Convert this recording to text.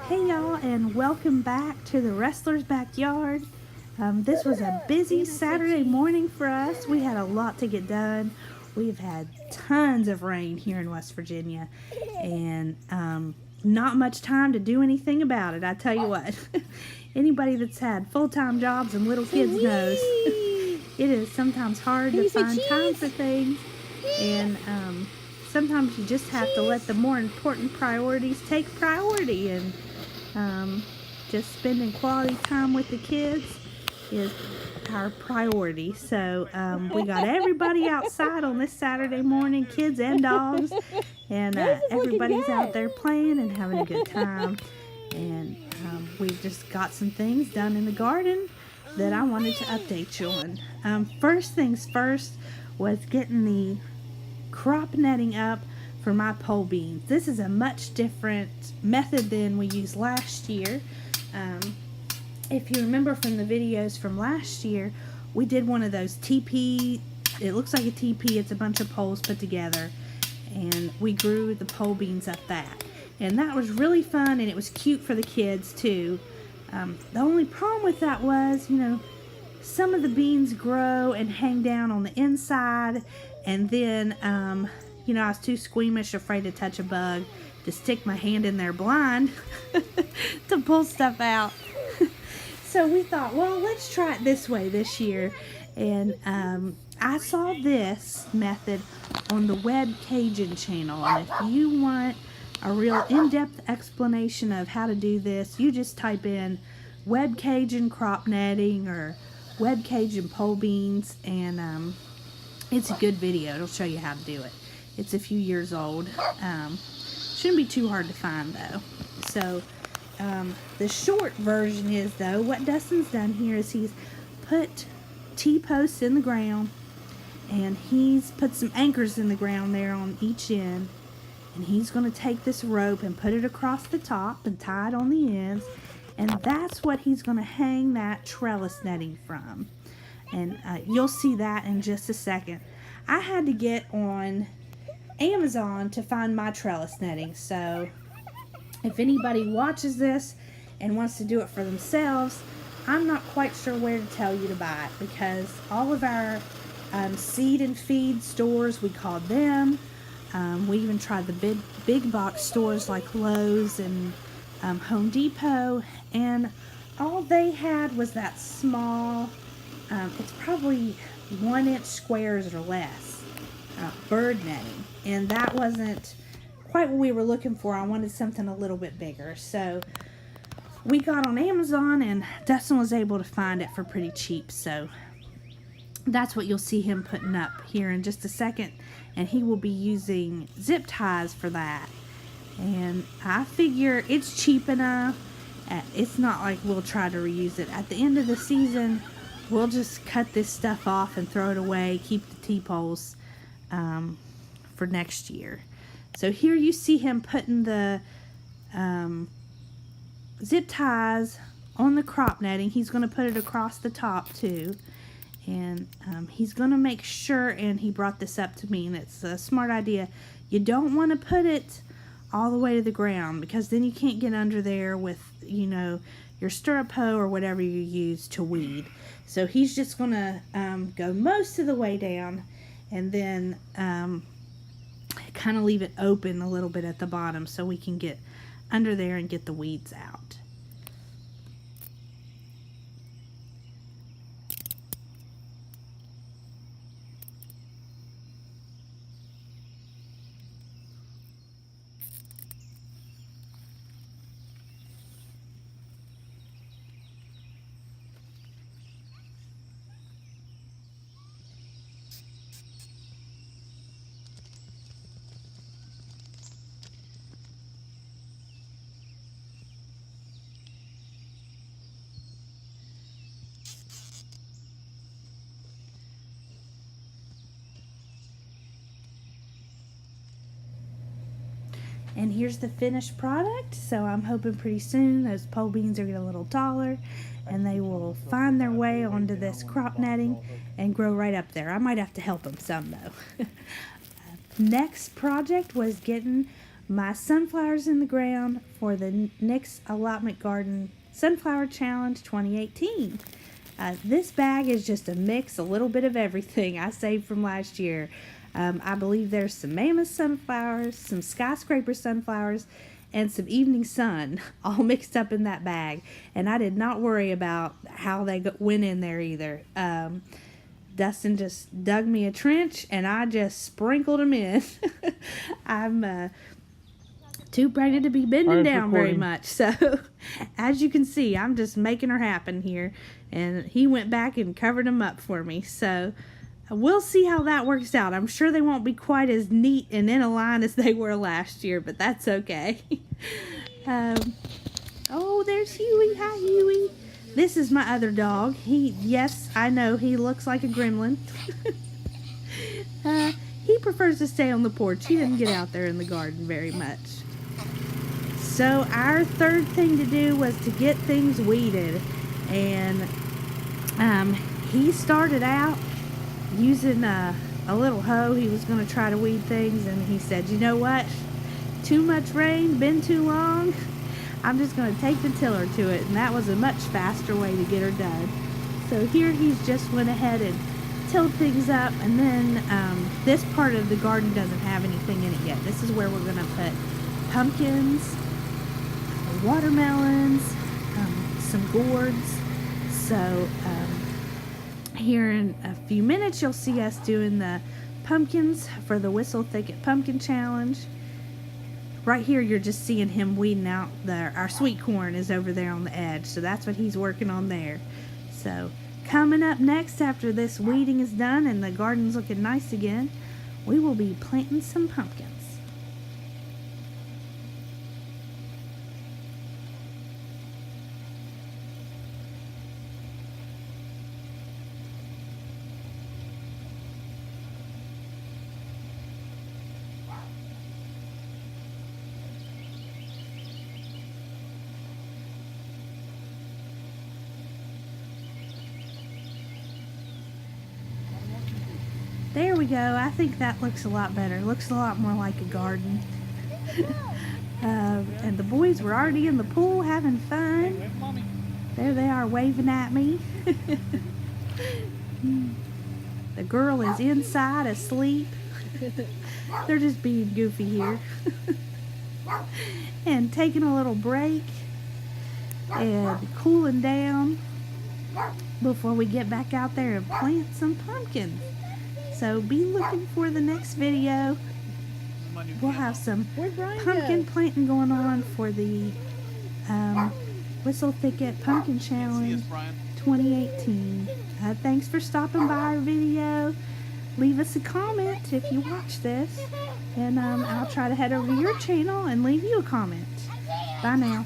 Hey y'all, and welcome back to the Wrestler's Backyard. This was a busy Saturday morning for us. We had a lot to get done. We've had tons of rain here in West Virginia, and not much time to do anything about it. I tell you what, anybody that's had full-time jobs and little kids knows it is sometimes hard to find time for things, and sometimes you just have to let the more important priorities take priority, and just spending quality time with the kids is our priority. So we got everybody outside on this Saturday morning, kids and dogs, and everybody's out there playing and having a good time. And we've just got some things done in the garden that I wanted to update you on. First things first was getting the crop netting up for my pole beans. This is a much different method than we used last year. If you remember from the videos from last year, we did one of those TP, it looks like a TP, it's a bunch of poles put together, and we grew the pole beans up that. And that was really fun, and it was cute for the kids too. The only problem with that was, some of the beans grow and hang down on the inside, and then I was too squeamish, afraid to touch a bug, to stick my hand in there blind to pull stuff out. So we thought, well, let's try it this way this year. And I saw this method on the Web Cajun channel. And if you want a real in-depth explanation of how to do this, you just type in Web Cajun crop netting or Web Cajun pole beans, and it's a good video. It'll show you how to do it. It's a few years old. Shouldn't be too hard to find though. So the short version is, though, what Dustin's done here is he's put T-posts in the ground, and he's put some anchors in the ground there on each end, and he's going to take this rope and put it across the top and tie it on the ends, and that's what he's going to hang that trellis netting from. And you'll see that in just a second. I had to get on Amazon to find my trellis netting, so if anybody watches this and wants to do it for themselves, I'm not quite sure where to tell you to buy it, because all of our seed and feed stores, we called them. We even tried the big box stores like Lowe's and Home Depot, and all they had was that small, it's probably 1-inch squares or less, bird netting, and that wasn't quite what we were looking for. I wanted something a little bit bigger, so we got on Amazon, and Dustin was able to find it for pretty cheap, so that's what you'll see him putting up here in just a second, and he will be using zip ties for that. And I figure it's cheap enough. It's not like we'll try to reuse it. At the end of the season, we'll just cut this stuff off and throw it away, keep the T-poles for next year. So here you see him putting the zip ties on the crop netting. He's going to put it across the top too. And he's going to make sure, and he brought this up to me, and it's a smart idea, you don't want to put it all the way to the ground, because then you can't get under there with, your stirrup hoe or whatever you use to weed. So he's just going to go most of the way down, and then kind of leave it open a little bit at the bottom so we can get under there and get the weeds out. And here's the finished product. So I'm hoping pretty soon those pole beans are getting a little taller, and they will find their way onto this crop netting and grow right up there. I might have to help them some though. Next project was getting my sunflowers in the ground for the Nick's Allotment Garden Sunflower Challenge 2018. This bag is just a mix, a little bit of everything I saved from last year. I believe there's some mammoth sunflowers, some skyscraper sunflowers, and some evening sun all mixed up in that bag. And I did not worry about how they went in there either. Dustin just dug me a trench and I just sprinkled them in. I'm too pregnant to be bending down very much. So as you can see, I'm just making her happen here. And he went back and covered them up for me. So we'll see how that works out. I'm sure they won't be quite as neat and in a line as they were last year, but that's okay. Oh, there's Huey. Hi, Huey. This is my other dog. Yes, I know, he looks like a gremlin. He prefers to stay on the porch. He doesn't get out there in the garden very much. So our third thing to do was to get things weeded. And he started out using a little hoe. He was going to try to weed things, and he said, you know what, too much rain, been too long, I'm just going to take the tiller to it. And that was a much faster way to get her done. So here he's just went ahead and tilled things up. And then this part of the garden doesn't have anything in it yet. This is where we're going to put pumpkins, watermelons, some gourds. So here in a few minutes you'll see us doing the pumpkins for the Whistle Thicket Pumpkin Challenge. Right here you're just seeing him weeding out our sweet corn is over there on the edge, so that's what he's working on there. So coming up next, after this weeding is done and the garden's looking nice again, we will be planting some pumpkins. There we go. I think that looks a lot better. Looks a lot more like a garden. And the boys were already in the pool having fun. There they are waving at me. The girl is inside asleep. They're just being goofy here. And taking a little break and cooling down before we get back out there and plant some pumpkins. So be looking for the next video. We'll have some pumpkin planting going on for the Whistle Thicket Pumpkin Challenge 2018. Thanks for stopping by our video. Leave us a comment if you watch this. And I'll try to head over to your channel and leave you a comment. Bye now.